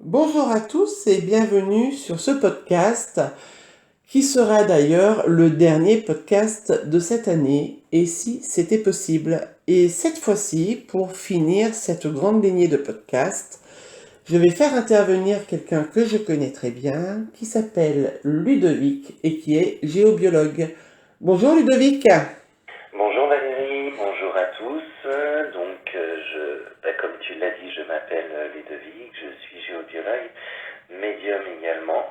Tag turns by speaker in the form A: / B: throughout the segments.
A: Bonjour à tous et bienvenue sur ce podcast qui sera d'ailleurs le dernier podcast de cette année et si c'était possible. Et cette fois-ci, pour finir cette grande lignée de podcasts, je vais faire intervenir quelqu'un que je connais très bien qui s'appelle Ludovic et qui est géobiologue. Bonjour Ludovic.
B: Bonjour Valérie, bonjour à tous. Comme tu l'as dit, je m'appelle Ludovic, je suis géobiologue, médium également,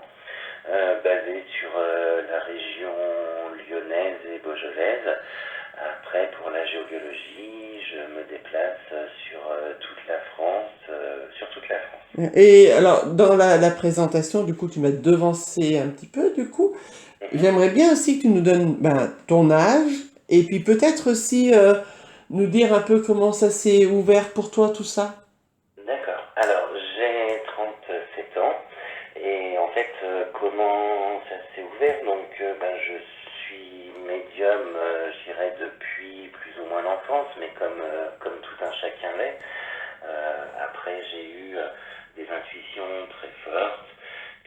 B: basé sur la région lyonnaise et beaujolaise. Après, pour la géobiologie, je me déplace sur toute la France.
A: Et alors, dans la présentation, du coup, tu m'as devancé un petit peu, du coup.
B: Mhm.
A: J'aimerais bien aussi que tu nous donnes ton âge et puis peut-être aussi nous dire un peu comment ça s'est ouvert pour toi tout ça.
B: D'accord. Alors, j'ai 37 ans et en fait, comment ça s'est ouvert? Je suis médium, je dirais, depuis plus ou moins l'enfance, mais comme tout un chacun l'est. Après, j'ai eu des intuitions très fortes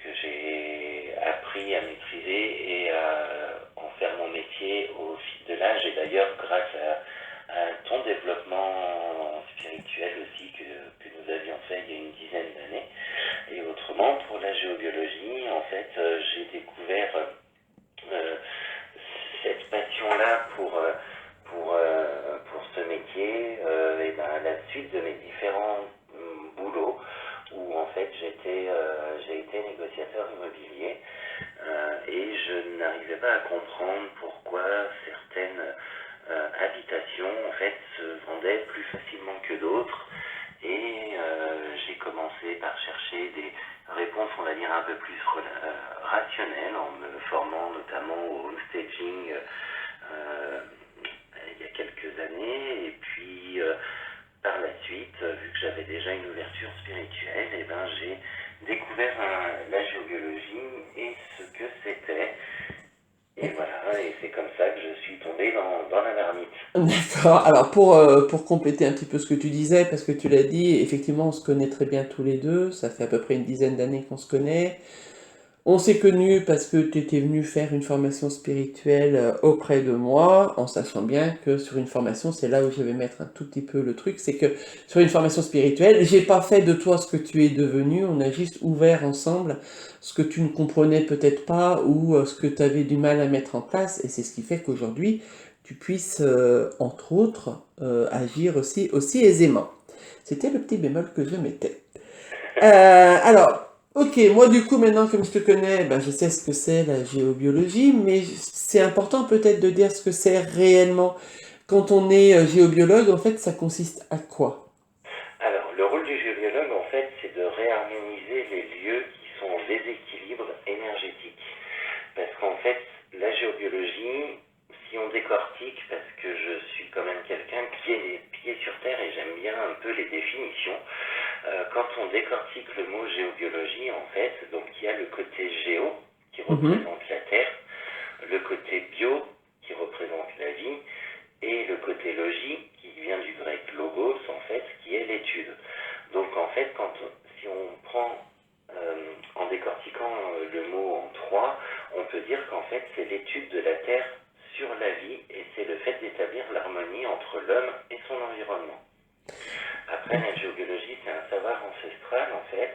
B: que j'ai appris à maîtriser et à en faire mon métier au fil de l'âge. Et d'ailleurs, grâce à ton développement spirituel aussi que nous avions fait il y a une dizaine d'années. Et autrement, pour la géobiologie, en fait, j'ai découvert euh, cette passion-là pour ce métier et ben, à la suite de mes différents boulots où en fait j'ai été négociateur immobilier et je n'arrivais pas à comprendre pourquoi certaines habitations en fait se vendaient plus facilement que d'autres et j'ai commencé par chercher des réponses on va dire un peu plus rationnelles en me formant notamment au homestaging il y a quelques années et puis par la suite, vu que j'avais déjà une ouverture spirituelle, et ben, j'ai découvert la géobiologie et ce que c'était. Et voilà, et c'est comme ça que je suis tombé dans la marmite.
A: D'accord. Alors pour compléter un petit peu ce que tu disais, parce que tu l'as dit, effectivement on se connaît très bien tous les deux, ça fait à peu près une dizaine d'années qu'on se connaît. On s'est connus parce que tu étais venu faire une formation spirituelle auprès de moi, en sachant bien que sur une formation, c'est là où je vais mettre un tout petit peu le truc, c'est que sur une formation spirituelle, j'ai pas fait de toi ce que tu es devenu, on a juste ouvert ensemble ce que tu ne comprenais peut-être pas ou ce que tu avais du mal à mettre en place, et c'est ce qui fait qu'aujourd'hui, tu puisses, entre autres, agir aussi aisément. C'était le petit bémol que je mettais. Alors, ok, moi du coup maintenant comme je te connais, ben, je sais ce que c'est la géobiologie, mais c'est important peut-être de dire ce que c'est réellement. Quand on est géobiologue, en fait, ça consiste à quoi?
B: Alors, le rôle du géobiologue, en fait, c'est de réharmoniser les lieux qui sont en déséquilibre énergétique. Parce qu'en fait, la géobiologie, si on décortique, parce que je suis quand même quelqu'un qui a les pieds sur terre et j'aime bien un peu les définitions, quand on décortique le mot géobiologie, en fait, donc il y a le côté géo qui
A: Mhm.
B: représente la terre, le côté bio qui représente la vie, et le côté logique qui vient du grec logos, en fait, qui est l'étude. Donc en fait, si on prend en décortiquant le mot en trois, on peut dire qu'en fait c'est l'étude de la Terre sur la vie et c'est le fait d'établir l'harmonie entre l'homme et son environnement. Après, la géobiologie, c'est un savoir ancestral en fait,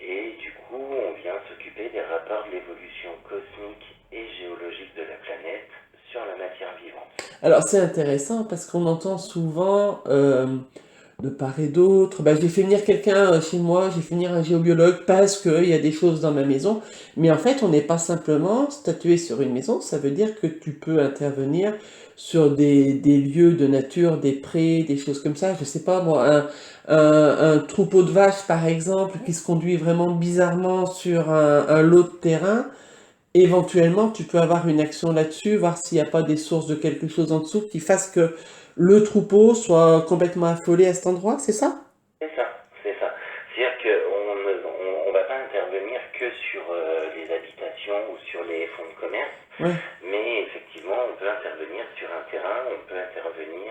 B: et du coup, on vient s'occuper des rapports de l'évolution cosmique et géologique de la planète sur la matière vivante.
A: Alors c'est intéressant parce qu'on entend souvent de part et d'autre, bah, j'ai fait venir quelqu'un chez moi, j'ai fait venir un géobiologue parce qu'il y a des choses dans ma maison. Mais en fait, on n'est pas simplement statué sur une maison, ça veut dire que tu peux intervenir sur des lieux de nature, des prés, des choses comme ça. Je sais pas, moi, un troupeau de vaches, par exemple, qui se conduit vraiment bizarrement sur un lot de terrain. Éventuellement, tu peux avoir une action là-dessus, voir s'il n'y a pas des sources de quelque chose en dessous qui fassent que le troupeau soit complètement affolé à cet endroit, c'est ça?
B: C'est ça, c'est ça. C'est-à-dire qu'on ne va pas intervenir que sur les habitations ou sur les fonds de commerce,
A: Ouais.
B: mais effectivement, on peut intervenir sur un terrain, on peut intervenir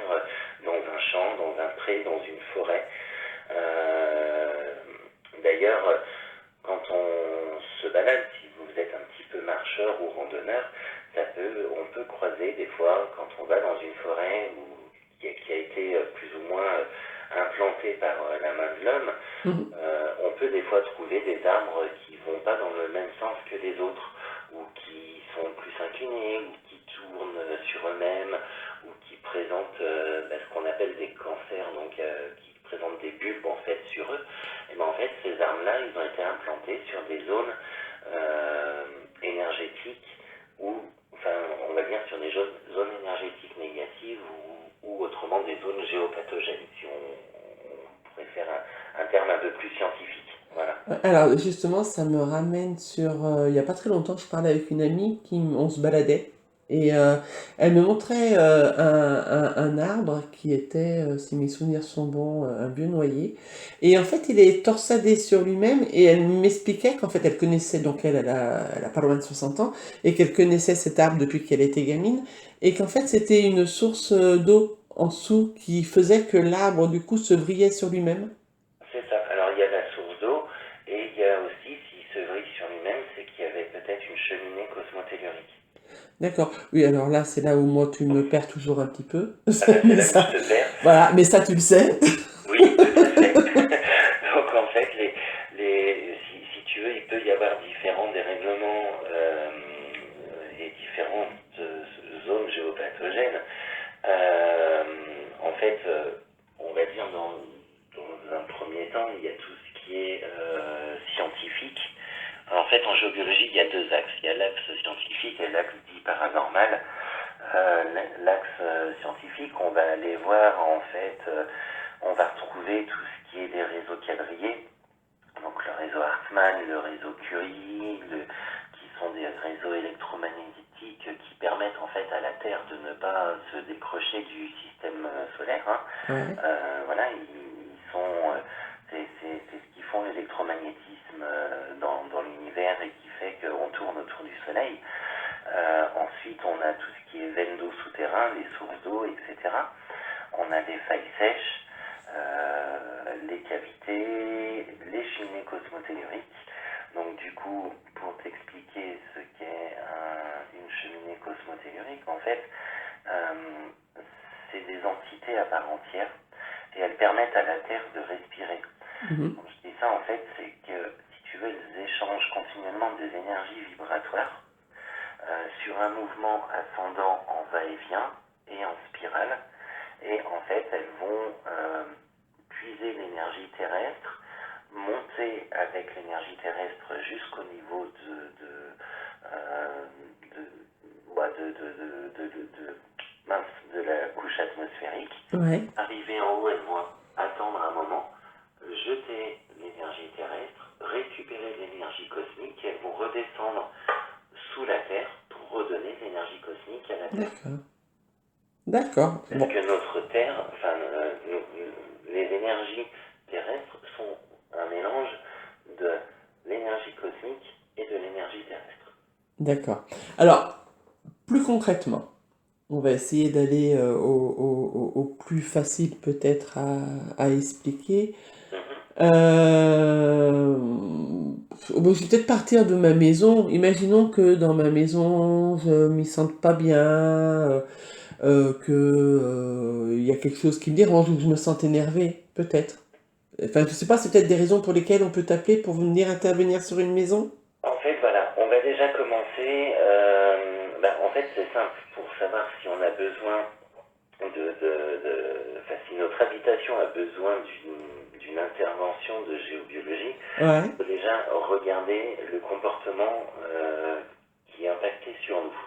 B: dans un champ, dans un pré, dans une forêt. Euh, d'ailleurs, quand on se balade, si vous êtes un petit peu marcheur ou randonneur, on peut croiser des fois, quand on va dans une forêt qui a été plus ou moins implantée par la main de l'homme,
A: Mhm.
B: on peut des fois trouver des arbres qui vont pas dans le même sens que les autres, ou qui sont plus inclinés, ou qui tournent sur eux-mêmes, ou qui présentent ce qu'on appelle des cancers, donc qui présentent des bulbes en fait sur eux. Et ben en fait, ces arbres-là, ils ont été implantés sur des zones énergétiques ou, enfin, on va dire sur des zones énergétiques négatives ou autrement des zones géopathogènes, si on pourrait faire un terme un peu plus scientifique. Voilà.
A: Alors justement, ça me ramène sur... il n'y a pas très longtemps, je parlais avec une amie, on se baladait, et elle me montrait un arbre qui était, si mes souvenirs sont bons, un vieux noyer. Et en fait, il est torsadé sur lui-même, et elle m'expliquait qu'en fait, elle connaissait, donc elle a pas loin de 60 ans, et qu'elle connaissait cet arbre depuis qu'elle était gamine, et qu'en fait, c'était une source d'eau en dessous qui faisait que l'arbre, du coup, se vrillait sur lui-même.
B: C'est ça. Alors il y a la source d'eau et il y a aussi, s'il se vrille sur lui-même, c'est qu'il y avait peut-être une cheminée cosmotellurique.
A: D'accord. Oui, alors là, c'est là où moi, tu me perds toujours un petit peu.
B: Ah ben, c'est
A: Mais
B: là où
A: ça,
B: je te perds.
A: voilà, mais ça, tu le sais.
B: Oui, tout à fait. Donc en fait, si tu veux, il peut y avoir différents dérèglements et différentes zones géopathogènes. Euh, En fait, on va dire dans un premier temps, il y a tout ce qui est scientifique. En fait, en géobiologie, il y a deux axes. Il y a l'axe scientifique et l'axe dit paranormal. L'axe scientifique, on va aller voir en fait, on va retrouver tout ce qui est des réseaux quadrillés, donc le réseau Hartmann, le réseau Curie, qui sont des réseaux électromagnétiques qui permettent en fait à la Terre de ne pas se décrocher du système solaire. Hein.
A: Ouais.
B: Voilà, ils sont, c'est ce qui font l'électromagnétisme dans l'univers et qui fait qu'on tourne autour du Soleil. Ensuite, on a tout ce qui est veines d'eau souterrain, les sources d'eau, etc. On a les failles sèches, les cavités, les cheminées cosmotelluriques. Donc du coup, pour t'expliquer ce qu'est une cheminée cosmotellurique, en fait, euh, c'est des entités à part entière et elles permettent à la Terre de respirer.
A: Mhm.
B: Donc je dis ça en fait, c'est que si tu veux, elles échangent continuellement des énergies vibratoires sur un mouvement ascendant en va-et-vient et en spirale. Et en fait, elles vont puiser l'énergie terrestre, monter avec l'énergie terrestre jusqu'au niveau euh, de la couche atmosphérique.
A: Ouais.
B: Arriver en haut, elles vont attendre un moment, jeter l'énergie terrestre, récupérer l'énergie cosmique et elles vont redescendre sous la Terre pour redonner l'énergie cosmique à la Terre.
A: D'accord. D'accord.
B: Parce
A: Bon.
B: que notre Terre, enfin, les énergies terrestres sont un mélange de l'énergie cosmique et de l'énergie terrestre.
A: D'accord. Alors, plus concrètement, on va essayer d'aller au plus facile peut-être à expliquer.
B: Mhm.
A: Bon, je vais peut-être partir de ma maison. Imaginons que dans ma maison, je m'y sente pas bien, que il y a quelque chose qui me dérange ou que je me sente énervée, peut-être. Enfin, je sais pas, c'est peut-être des raisons pour lesquelles on peut t'appeler pour venir intervenir sur une maison?
B: En fait, voilà, on va déjà commencer. En fait, c'est simple. Pour savoir si on a besoin enfin, si notre habitation a besoin d'une intervention de géobiologie,
A: Ouais.
B: il faut déjà regarder le comportement qui est impacté sur nous.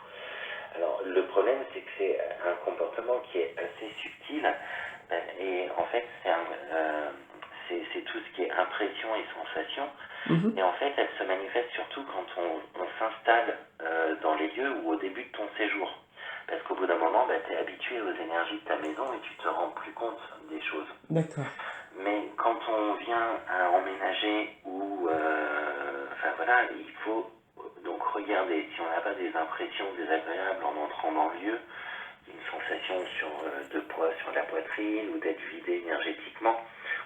B: Alors, le problème, c'est que c'est un comportement qui est assez subtil et en fait, c'est tout ce qui est impression et sensation.
A: Mhm.
B: Et en fait, elle se manifeste surtout quand on s'installe dans les lieux ou au début de ton séjour. Parce qu'au bout d'un moment, tu es habitué aux énergies de ta maison et tu te rends plus compte des choses.
A: D'accord.
B: Mais quand on vient à emménager ou, enfin voilà, il faut donc regarder si on n'a pas des impressions désagréables en entrant dans le lieu, une sensation de poids sur la poitrine ou d'être vidé énergétiquement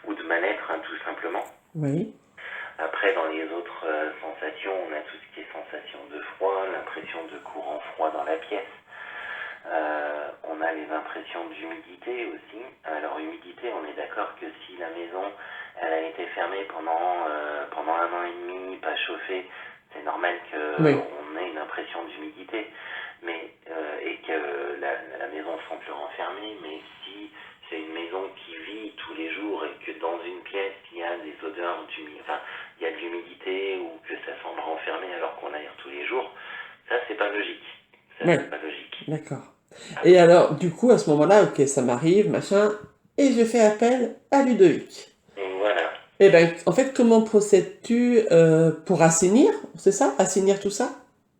B: ou de mal-être tout simplement.
A: Oui.
B: Après, dans les autres sensations, on a tout ce qui est sensation de froid, l'impression de courant froid dans la pièce. On a les impressions d'humidité aussi. Alors, humidité, on est d'accord que si la maison elle a été fermée pendant 1 an et demi, pas chauffée, c'est normal
A: Oui,
B: qu'on ait une impression d'humidité, et que la maison semble renfermée. Mais si c'est une maison qui vit tous les jours et que dans une pièce il y a des odeurs d'humidité, enfin, il y a de l'humidité ou que ça semble renfermé alors qu'on aère tous les jours, ça c'est pas logique. Ça
A: oui,
B: c'est pas logique.
A: d'accord.
B: Ah,
A: Et alors, du coup, à ce moment-là, ok, ça m'arrive, machin, et je fais appel à Ludovic.
B: voilà.
A: Eh ben, en fait, comment procèdes-tu pour assainir, c'est ça? Assainir tout ça?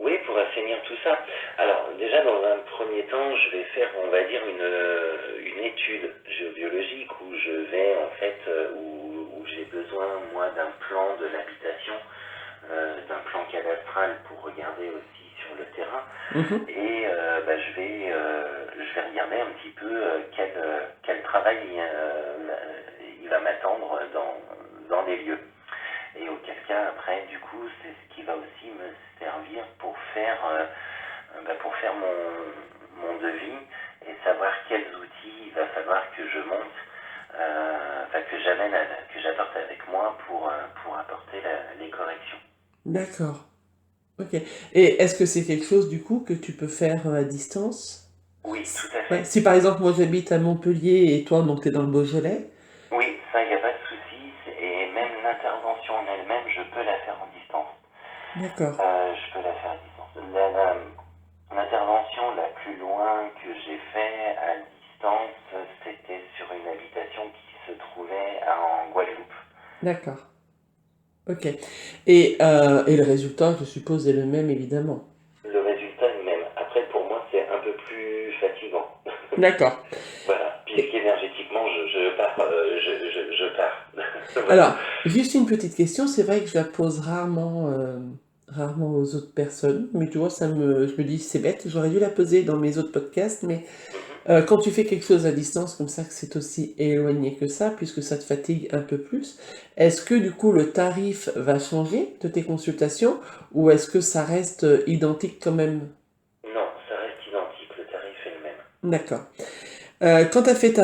B: Oui, pour assainir tout ça. Alors, déjà, dans un premier temps, je vais faire, on va dire, une étude géobiologique où je vais, en fait, où j'ai besoin, moi, d'un plan de l'habitation, d'un plan cadastral pour regarder aussi sur le terrain.
A: Mhm.
B: Et je vais regarder un petit peu quel travail il va m'attendre dans les lieux. Et auquel cas, après, du coup, c'est ce qui va aussi me servir pour faire mon devis et savoir quels outils il va falloir que je monte, que j'apporte avec moi pour apporter les corrections.
A: D'accord. Ok. Et est-ce que c'est quelque chose, du coup, que tu peux faire à distance?
B: Oui, tout à
A: Ouais.
B: fait.
A: Si par exemple, moi j'habite à Montpellier et toi, donc t'es dans le Beaujolais.
B: Oui, ça, il n'y a pas de souci. Et même l'intervention en elle-même, je peux la faire en distance.
A: D'accord.
B: Je peux la faire à distance. L'intervention la plus loin que j'ai fait à distance, c'était sur une habitation qui se trouvait en Guadeloupe.
A: D'accord. Ok. Et le résultat, je suppose, est le même, évidemment.
B: Le résultat est le même. Après, pour moi, c'est un peu plus fatigant.
A: D'accord.
B: Voilà,
A: Et-
B: puisqu'énergétiquement, je pars. Je pars. Voilà.
A: alors, juste une petite question, c'est vrai que je la pose rarement aux autres personnes, mais tu vois, je me dis, c'est bête, j'aurais dû la poser dans mes autres podcasts, mais
B: Mhm.
A: quand tu fais quelque chose à distance comme ça, que c'est aussi éloigné que ça, puisque ça te fatigue un peu plus, est-ce que du coup le tarif va changer de tes consultations ou est-ce que ça reste identique quand même?
B: Non, ça reste identique. Le tarif est le même.
A: D'accord. Quand tu as fait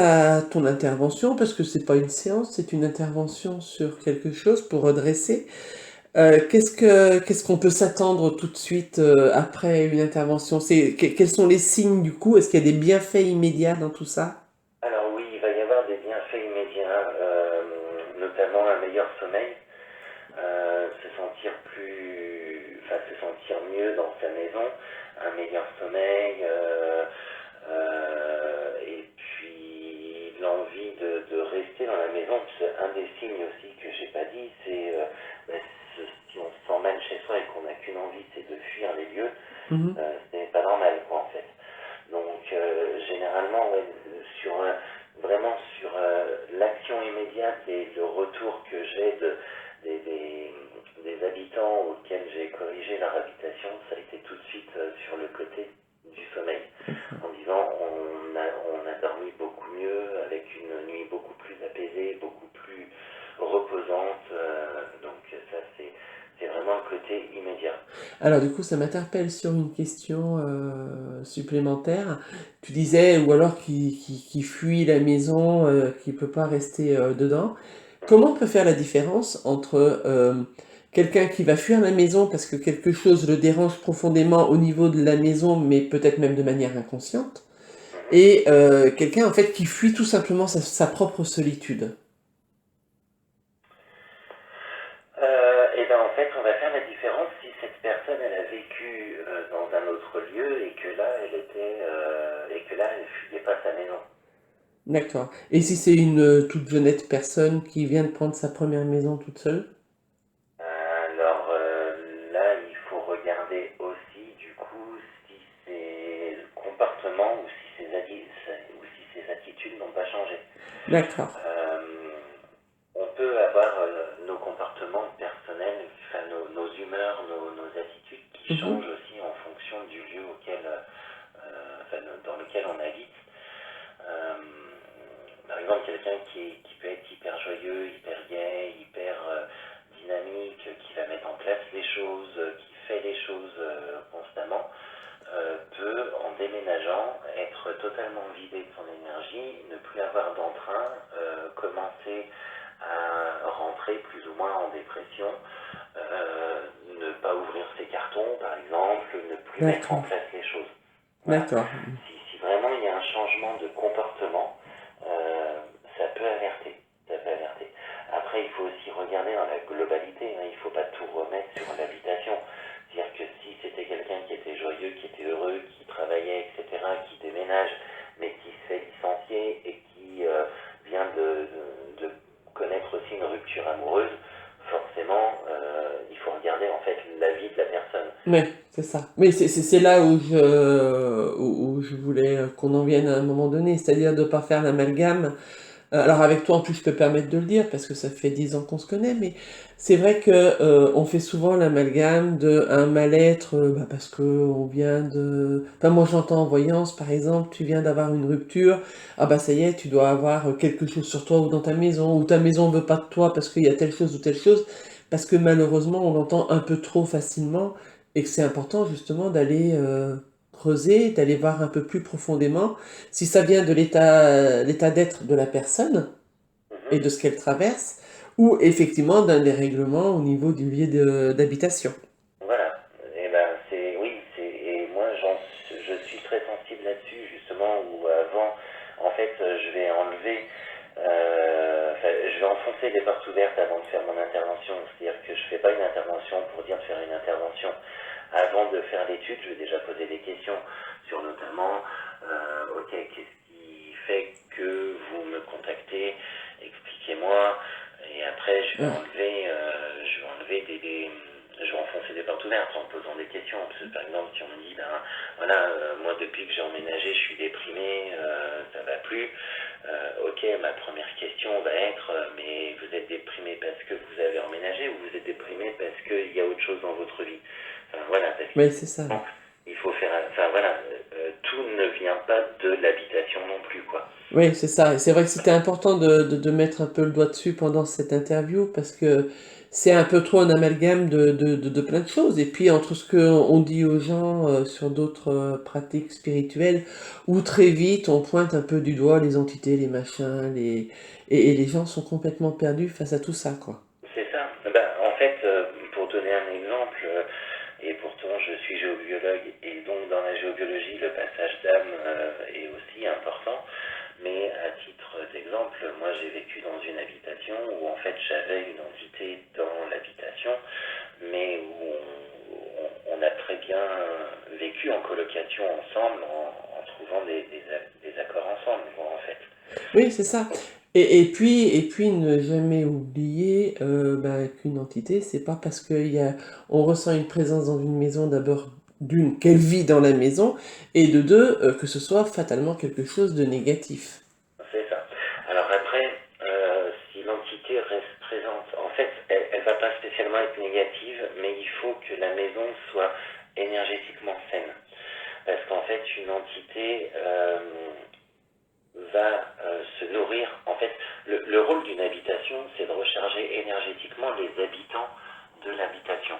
A: ton intervention, parce que c'est pas une séance, c'est une intervention sur quelque chose pour redresser, qu'est-ce qu'on peut s'attendre tout de suite après une intervention? Quels sont les signes du coup? Est-ce qu'il y a des bienfaits immédiats dans tout ça?
B: Alors oui, il va y avoir des bienfaits immédiats, notamment un meilleur sommeil. Se sentir mieux dans sa maison, un meilleur sommeil, et puis l'envie de rester dans la maison. C'est un des signes aussi que j'ai pas dit, c'est si on se sent mal chez soi et qu'on n'a qu'une envie, c'est de fuir les lieux.
A: Mhm.
B: Ce n'est pas normal, quoi, en fait. Donc, généralement, ouais, vraiment sur l'action immédiate et le retour que j'ai des, des- des habitants auxquels j'ai corrigé leur habitation, ça a été tout de suite sur le côté du sommeil,
A: D'accord.
B: en disant on a dormi beaucoup mieux, avec une nuit beaucoup plus apaisée, beaucoup plus reposante. Donc ça, c'est vraiment le côté immédiat.
A: Alors du coup, ça m'interpelle sur une question supplémentaire. Tu disais, ou alors qui fuit la maison, qui peut pas rester dedans.
B: Mhm.
A: Comment on peut faire la différence entre quelqu'un qui va fuir la maison parce que quelque chose le dérange profondément au niveau de la maison, mais peut-être même de manière inconsciente,
B: Mhm.
A: et quelqu'un en fait qui fuit tout simplement sa propre solitude?
B: Et ben en fait, on va faire la différence si cette personne elle a vécu dans un autre lieu et que là elle fuyait pas sa maison.
A: D'accord. Et si c'est une toute jeunette personne qui vient de prendre sa première maison toute seule?
B: Alors là, il faut regarder aussi du coup si ses comportements ou si ses attitudes n'ont pas changé.
A: D'accord.
B: Euh, on peut avoir nos comportements personnels, enfin, nos humeurs, nos attitudes qui
A: Mhm.
B: changent aussi en fonction du lieu dans lequel on habite. Euh, Par exemple, quelqu'un qui peut être hyper joyeux, hyper gai, hyper dynamique, choses constamment, peut, en déménageant, être totalement vidé de son énergie, ne plus avoir d'entrain, commencer à rentrer plus ou moins en dépression, ne pas ouvrir ses cartons par exemple, ne plus mettre en
A: D'accord.
B: place les choses. Voilà.
A: D'accord.
B: Si vraiment il y a un changement de comportement, ça peut alerter. Ça peut alerter. Après, il faut aussi regarder dans la globalité. Il ne faut pas tout remettre sur l'habitation. C'est-à-dire que si c'était quelqu'un qui était joyeux, qui était heureux, qui travaillait, etc., qui déménage, mais qui se fait licencier et qui vient de connaître aussi une rupture amoureuse, forcément, il faut regarder en fait la vie de la personne.
A: Oui, c'est ça. Mais c'est là où je voulais qu'on en vienne à un moment donné, c'est-à-dire de ne pas faire l'amalgame. Alors avec toi en plus je peux me permettre de le dire parce que ça fait 10 ans qu'on se connaît, mais c'est vrai que on fait souvent l'amalgame de un mal-être parce que on vient de. Enfin moi j'entends en voyance par exemple, tu viens d'avoir une rupture, ah bah ça y est, tu dois avoir quelque chose sur toi ou dans ta maison, ou ta maison veut pas de toi parce qu'il y a telle chose ou telle chose, parce que malheureusement on l'entend un peu trop facilement et que c'est important justement d'aller creuser, d'aller voir un peu plus profondément si ça vient de l'état d'être de la personne et
B: Mhm.
A: de ce qu'elle traverse, ou effectivement d'un dérèglement au niveau du lieu d'habitation.
B: Voilà. Et ben c'est oui, et moi je suis très sensible là-dessus justement où avant en fait je vais enlever je vais enfoncer les portes ouvertes avant de faire mon intervention. C'est-à-dire que je fais pas une intervention pour dire de faire une intervention. Avant de faire l'étude, je vais déjà poser des questions sur notamment ok, qu'est-ce qui fait que vous me contactez, expliquez-moi, et après
A: Ah,
B: je vais enlever je vais enfoncer des portes ouvertes en posant des questions. Parce que, par exemple, si on me dit, ben voilà, moi depuis que j'ai emménagé, je suis déprimé, ça va plus. Ok, ma première question va être, mais vous êtes déprimé parce que vous avez emménagé ou vous êtes déprimé parce qu'il y a autre chose dans votre vie. Enfin, voilà, parce
A: oui, c'est ça.
B: qu'il il faut faire, enfin voilà, tout ne vient pas de l'habitation non plus, quoi.
A: Oui, c'est ça. Et c'est vrai que c'était important de mettre un peu le doigt dessus pendant cette interview parce que c'est un peu trop un amalgame de plein de choses. Et puis entre ce qu'on dit aux gens sur d'autres pratiques spirituelles, où très vite on pointe un peu du doigt les entités, les machins, et les gens sont complètement perdus face à tout ça, quoi.
B: C'est ça. Ben, en fait, pour donner un exemple, et pourtant je suis géobiologue, et donc dans la géobiologie, le passage d'âme est aussi important. Mais à titre d'exemple, moi j'ai vécu dans une habitation où en fait j'avais une entité dans l'habitation, mais où on a très bien vécu en colocation ensemble, en trouvant des accords ensemble, quoi, en fait.
A: Oui, c'est ça. Et puis ne jamais oublier qu'une entité, c'est pas parce on ressent une présence dans une maison, d'abord, d'une, qu'elle vit dans la maison, et de deux, que ce soit fatalement quelque chose de négatif.
B: C'est ça. Alors après, si l'entité reste présente, en fait, elle ne va pas spécialement être négative, mais il faut que la maison soit énergétiquement saine. Parce qu'en fait, une entité va se nourrir. En fait, le rôle d'une habitation, c'est de recharger énergétiquement les habitants de l'habitation.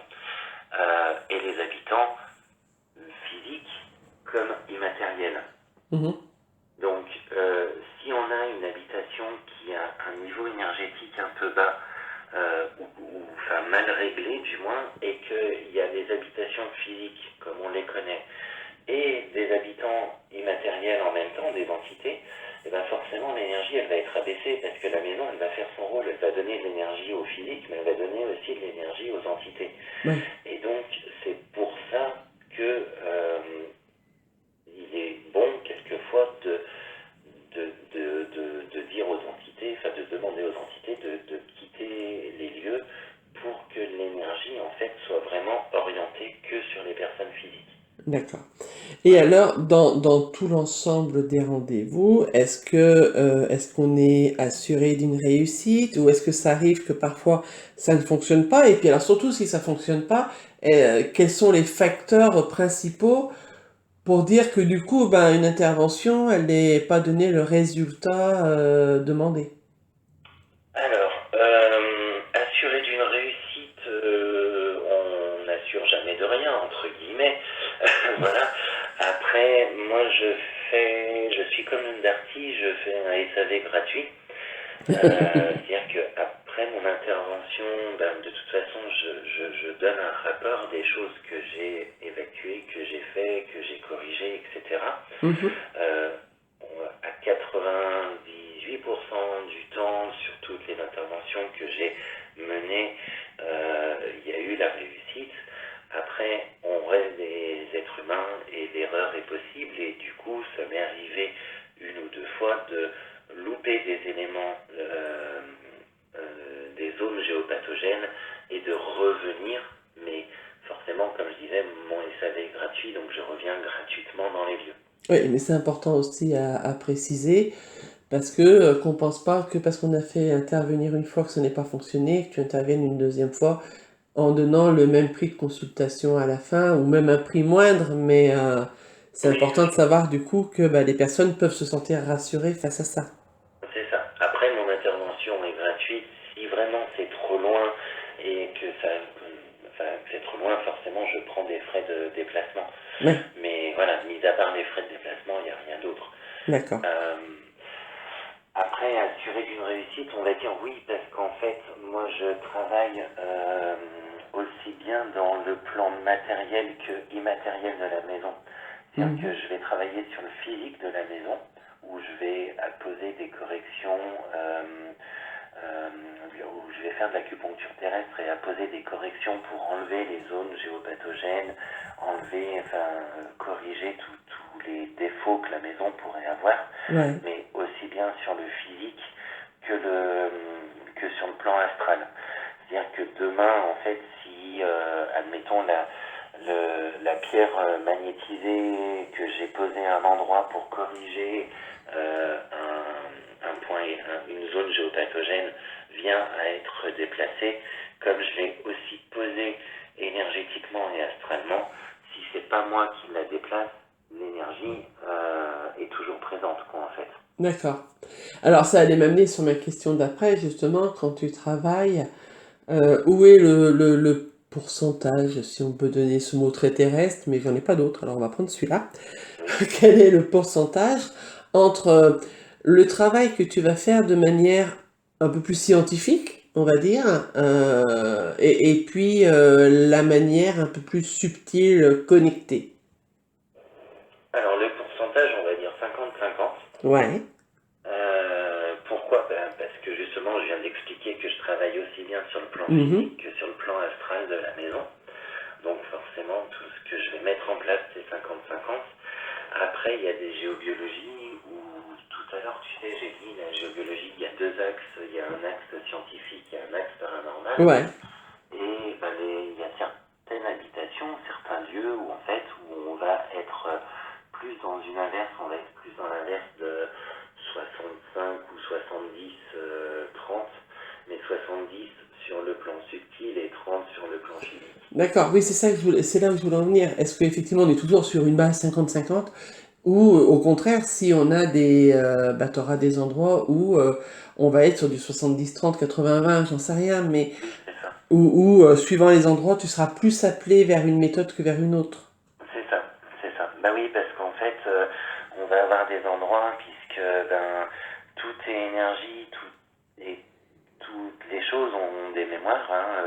B: Et les habitants physiques comme immatériels.
A: Mhm.
B: Donc, si on a une habitation qui a un niveau énergétique un peu bas, enfin mal réglé du moins, et qu'il y a des habitations physiques comme on les connaît, et des habitants immatériels en même temps, des entités, et ben forcément l'énergie elle va être abaissée parce que la maison elle va faire son rôle, elle va donner de l'énergie aux physiques, mais elle va donner aussi de l'énergie aux entités.
A: Ouais.
B: Et donc c'est pour ça que il est bon quelquefois de dire aux entités, enfin de demander aux entités de quitter les lieux pour que l'énergie en fait soit vraiment orientée que sur les personnes physiques.
A: D'accord. Et
B: Voilà.
A: alors, dans tout l'ensemble des rendez-vous, est-ce qu'on est assuré d'une réussite ou est-ce que ça arrive que parfois ça ne fonctionne pas? Et puis alors surtout si ça fonctionne pas, quels sont les facteurs principaux pour dire que du coup, ben, une intervention, elle n'est pas donné le résultat demandé?
B: Alors, assurer d'une réussite, on n'assure jamais de rien, entre guillemets. Voilà. Après, moi, je suis comme une Darty, je fais un SAV gratuit. C'est-à-dire qu'après mon intervention, ben, de toute façon, je donne un rapport des choses que j'ai évacuées, que j'ai fait, que j'ai corrigées, etc.
A: Mhm.
B: Euh, à 98% du temps, sur toutes les interventions que j'ai menées, il y a eu la réussite. Après, on reste des êtres humains et l'erreur est possible. Et du coup, ça m'est arrivé une ou deux fois de louper des éléments des zones géopathogènes et de revenir. Mais forcément, comme je disais, mon SAV est gratuit, donc je reviens gratuitement dans les lieux.
A: Oui, mais c'est important aussi à préciser, parce que qu'on pense pas que parce qu'on a fait intervenir une fois que ça n'ait pas fonctionné, que tu interviennes une deuxième fois en donnant le même prix de consultation à la fin, ou même un prix moindre, mais c'est
B: Oui,
A: important de savoir du coup que bah, les personnes peuvent se sentir rassurées face à ça.
B: c'est ça. Après, mon intervention est gratuite. Si vraiment c'est trop loin et que que c'est trop loin, forcément, je prends des frais de déplacement.
A: Ouais,
B: Mais voilà, mis à part les frais de déplacement, il n'y a rien d'autre.
A: d'accord.
B: Euh, Après, assurer d'une réussite, on va dire oui, parce qu'en fait, moi, je travaille aussi bien dans le plan matériel que immatériel de la maison. C'est-à-dire que
A: Mhm.
B: je vais travailler sur le physique de la maison, où je vais apposer des corrections, euh, où je vais faire de l'acupuncture terrestre et apposer des corrections pour enlever les zones géopathogènes, corriger tous les défauts que la maison pourrait avoir,
A: Ouais,
B: mais aussi bien sur le physique que sur le plan astral. C'est-à-dire que demain, en fait, si, admettons, la pierre magnétisée que j'ai posée à un endroit pour corriger un point, une zone géopathogène vient à être déplacée, comme je l'ai aussi posée énergétiquement et astralement, si c'est pas moi qui la déplace, l'énergie est toujours présente, quoi, en fait.
A: d'accord. Alors ça allait m'amener sur ma question d'après, justement, quand tu travailles, où est le pourcentage, si on peut donner ce mot très terrestre, mais j'en ai pas d'autre, alors on va prendre celui-là.
B: Oui.
A: Quel est le pourcentage entre le travail que tu vas faire de manière un peu plus scientifique, on va dire, et puis la manière un peu plus subtile, connectée?
B: Alors le pourcentage, on va dire 50-50.
A: Ouais.
B: Pourquoi? Ben, parce que justement, je viens d'expliquer que je travaille aussi bien sur le plan
A: Mhm.
B: physique que sur le plan astral de la maison. Donc forcément, tout ce que je vais mettre en place, c'est 50-50. Après, il y a des géobiologies où, tout à l'heure, tu sais, j'ai dit, la géobiologie, il y a deux axes. Il y a un axe scientifique et un axe paranormal.
A: Ouais.
B: Et ben, il y a certaines habitations, certains lieux où, en fait, où on va être plus dans une inverse, on va être plus dans l'inverse de 65 ou 70, 30, mais 70 sur le plan subtil et 30 sur le plan physique.
A: D'accord, oui, c'est ça que c'est là où je voulais en venir. Est-ce qu'effectivement on est toujours sur une base 50-50 ou au contraire, si on a bah, t'auras des endroits où on va être sur du 70-30, 80-20, j'en sais rien, mais
B: Oui, c'est ça.
A: où, suivant les endroits, tu seras plus appelé vers une méthode que vers une autre.
B: C'est ça, c'est ça. Bah oui, parce qu'en fait, on va avoir des endroits, puisque ben, tout est énergie, et toutes les choses ont des mémoires. Hein,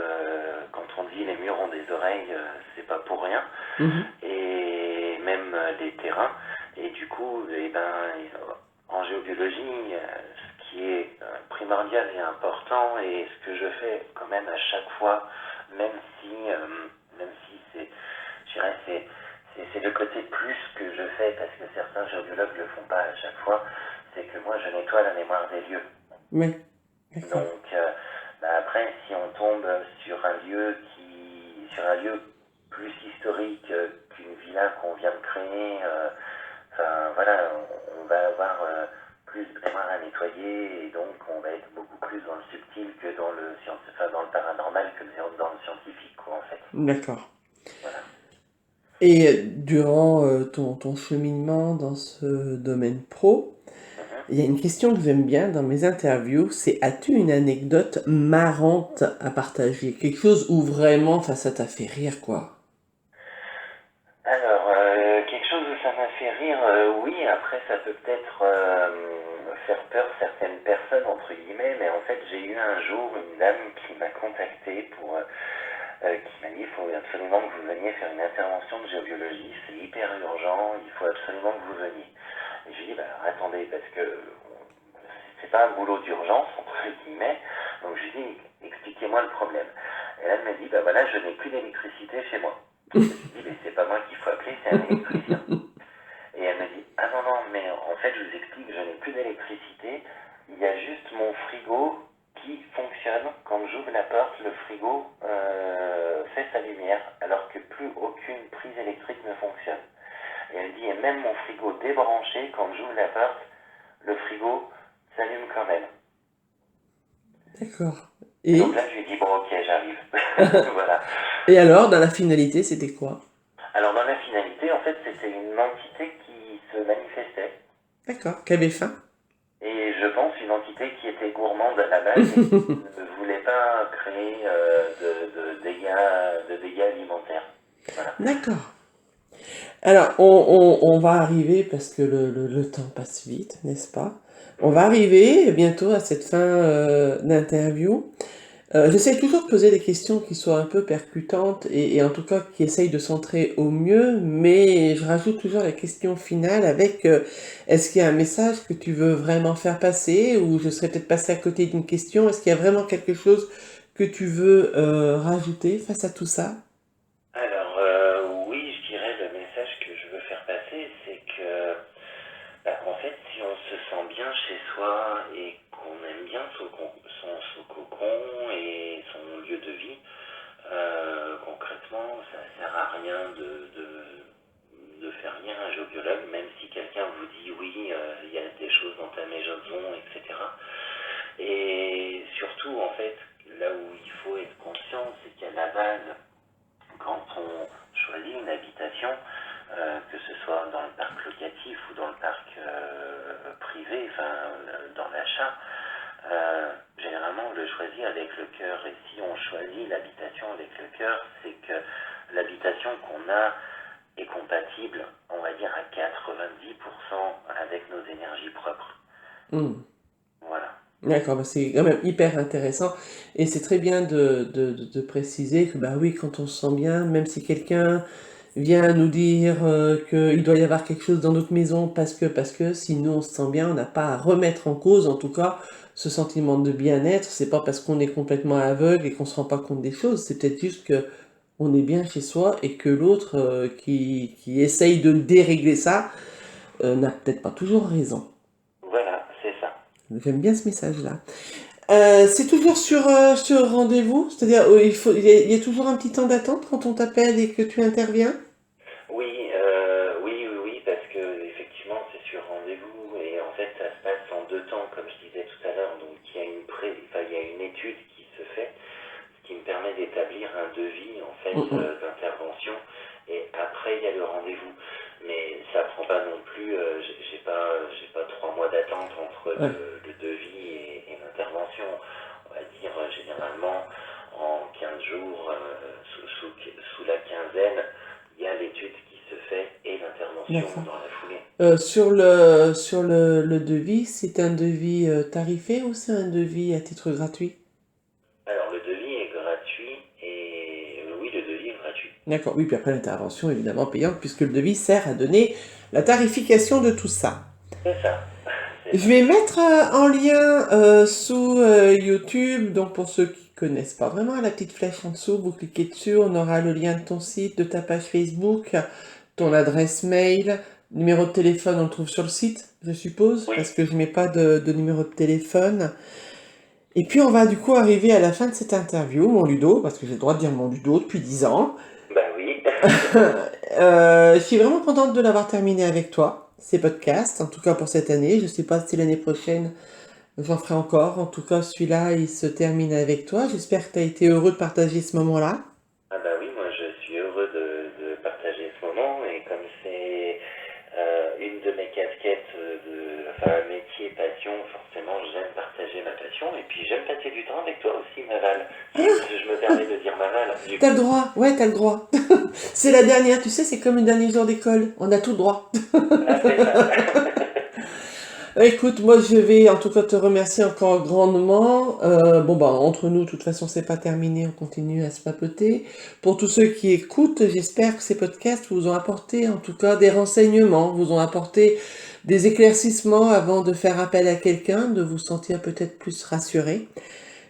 B: quand on dit les murs ont des oreilles, c'est pas pour rien.
A: Mhm.
B: Et même les terrains. Et du coup, eh ben, en géobiologie, ce qui est primordial et important, et ce que je fais quand même à chaque fois, même si, euh, même si je dirais, c'est le côté plus que je fais, parce que certains géobiologues ne le font pas à chaque fois, c'est que moi je nettoie la mémoire des lieux.
A: Ouais, d'accord.
B: Donc après, si on tombe sur un lieu plus historique qu'une villa qu'on vient de créer, voilà, on va avoir plus de mémoire à nettoyer et donc on va être beaucoup plus dans le subtil que dans le paranormal que dans le scientifique, quoi, en fait.
A: D'accord.
B: Voilà.
A: Et durant ton cheminement dans ce domaine pro,
B: Mhm.
A: il y a une question que j'aime bien dans mes interviews, c'est as-tu une anecdote marrante à partager? Quelque chose où vraiment, enfin, ça t'a fait rire, quoi.
B: ça m'a fait rire, oui, après ça peut peut-être faire peur certaines personnes, entre guillemets, mais en fait j'ai eu un jour une dame qui m'a contacté qui m'a dit il faut absolument que vous veniez faire une intervention de géobiologie, c'est hyper urgent, il faut absolument que vous veniez. Et je lui ai dit, bah, alors, attendez, parce que c'est pas un boulot d'urgence, entre guillemets, donc je lui ai dit, expliquez-moi le problème. Et là, elle m'a dit, bah voilà, je n'ai plus d'électricité chez moi. Je me suis dit, mais c'est pas moi qu'il faut appeler, c'est un électricien. Et elle m'a dit, ah non, non, mais en fait, je vous explique, je n'ai plus d'électricité, il y a juste mon frigo qui fonctionne. Quand j'ouvre la porte, le frigo fait sa lumière, alors que plus aucune prise électrique ne fonctionne. Et elle dit, et même mon frigo débranché, quand j'ouvre la porte, le frigo s'allume quand même.
A: D'accord.
B: Et donc
A: Et,
B: là, je lui ai dit, bon, ok, j'arrive. Voilà.
A: et alors, dans la finalité, c'était quoi?
B: Alors, dans la finalité, en fait, c'était une entité qui se manifestait.
A: D'accord. Qui avait faim?
B: Et je pense une entité qui était gourmande à la base et qui ne voulait pas créer de dégâts alimentaires. Voilà.
A: D'accord. Alors, on va arriver, parce que le temps passe vite, n'est-ce pas? On va arriver bientôt à cette fin d'interview. J'essaie toujours de poser des questions qui soient un peu percutantes et en tout cas qui essayent de centrer au mieux, mais je rajoute toujours la question finale avec est-ce qu'il y a un message que tu veux vraiment faire passer ou je serais peut-être passé à côté d'une question? Est-ce qu'il y a vraiment quelque chose que tu veux rajouter face à tout ça?
B: Alors, oui, je dirais le message que je veux faire passer, c'est que, bah, en fait, si on se sent bien chez soi et qu'on aime bien son cocon et son lieu de vie, concrètement, ça sert à rien de faire venir un géobiologue, même si quelqu'un vous dit oui, il y a des choses dans ta maison, etc. Et surtout, en fait, là où il faut être conscient, c'est qu'à la base, quand on choisit une habitation, que ce soit dans le parc locatif ou dans le parc privé, enfin dans l'achat, généralement on le choisit avec le cœur. Et si on choisit l'habitation avec le cœur, c'est que l'habitation qu'on a est compatible, on va dire à 90% avec nos énergies propres.
A: Hmm.
B: Voilà.
A: D'accord, bah c'est quand même hyper intéressant et c'est très bien de préciser que bah oui, quand on se sent bien, même si quelqu'un vient nous dire qu'il doit y avoir quelque chose dans notre maison parce que si nous on se sent bien, on n'a pas à remettre en cause en tout cas ce sentiment de bien-être. C'est pas parce qu'on est complètement aveugle et qu'on se rend pas compte des choses, c'est peut-être juste que on est bien chez soi et que l'autre qui essaye de dérégler ça n'a peut-être pas toujours raison.
B: Voilà, c'est ça.
A: J'aime bien ce message-là. C'est toujours sur rendez-vous, c'est-à-dire il y a toujours un petit temps d'attente quand on t'appelle et que tu interviens?
B: Oui, oui, parce que effectivement c'est sur rendez-vous et en fait ça se passe en deux temps, comme je disais tout à l'heure. Donc il y a une étude qui se fait, ce qui me permet d'établir un devis en fait
A: Mm.
B: d'intervention. Et après il y a le rendez-vous, mais ça prend pas non plus. J'ai pas 3 mois d'attente entre
A: Ouais.
B: le devis et l'intervention. On va dire généralement en 15 jours, sous la quinzaine, il y a l'étude qui se fait et l'intervention
A: D'accord.
B: dans la foulée.
A: Sur le devis, c'est un devis tarifé ou c'est un devis à titre gratuit?
B: Alors le devis est gratuit et oui, le devis est gratuit.
A: D'accord, oui, puis après l'intervention évidemment payante puisque le devis sert à donner la tarification de tout ça.
B: C'est ça, c'est
A: Je
B: ça.
A: vais mettre en lien sous YouTube, donc pour ceux qui connaissent pas vraiment, la petite flèche en dessous, vous cliquez dessus, on aura le lien de ton site, de ta page Facebook, ton adresse mail, numéro de téléphone, on le trouve sur le site, je suppose,
B: Oui,
A: parce que je mets pas de numéro de téléphone. Et puis on va du coup arriver à la fin de cette interview, mon Ludo, parce que j'ai le droit de dire mon Ludo depuis 10 ans.
B: bah oui.
A: Je suis vraiment contente de l'avoir terminé avec toi, ces podcasts, en tout cas pour cette année. Je ne sais pas si l'année prochaine j'en ferai encore. En tout cas, celui-là, il se termine avec toi. J'espère que tu as été heureux de partager ce moment-là.
B: Ah bah oui, moi je suis heureux de partager ce moment et comme c'est une de mes casquettes, enfin métier, passion, forcément j'aime partager ma passion et puis j'aime passer du temps avec toi aussi, Maval. Si je me permets de dire Maval, du
A: T'as le
B: coup.
A: droit, ouais, t'as le droit. C'est la dernière, tu sais, c'est comme le dernier jour d'école. On a tout le droit.
B: Ah, c'est ça.
A: Écoute, moi je vais en tout cas te remercier encore grandement. Bon bah entre nous, de toute façon c'est pas terminé, on continue à se papoter. Pour tous ceux qui écoutent, j'espère que ces podcasts vous ont apporté en tout cas des renseignements, vous ont apporté des éclaircissements avant de faire appel à quelqu'un, de vous sentir peut-être plus rassuré.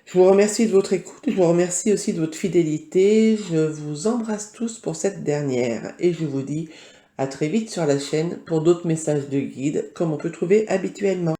A: Je vous remercie de votre écoute, je vous remercie aussi de votre fidélité. Je vous embrasse tous pour cette dernière et je vous dis à très vite sur la chaîne pour d'autres messages de guide comme on peut trouver habituellement.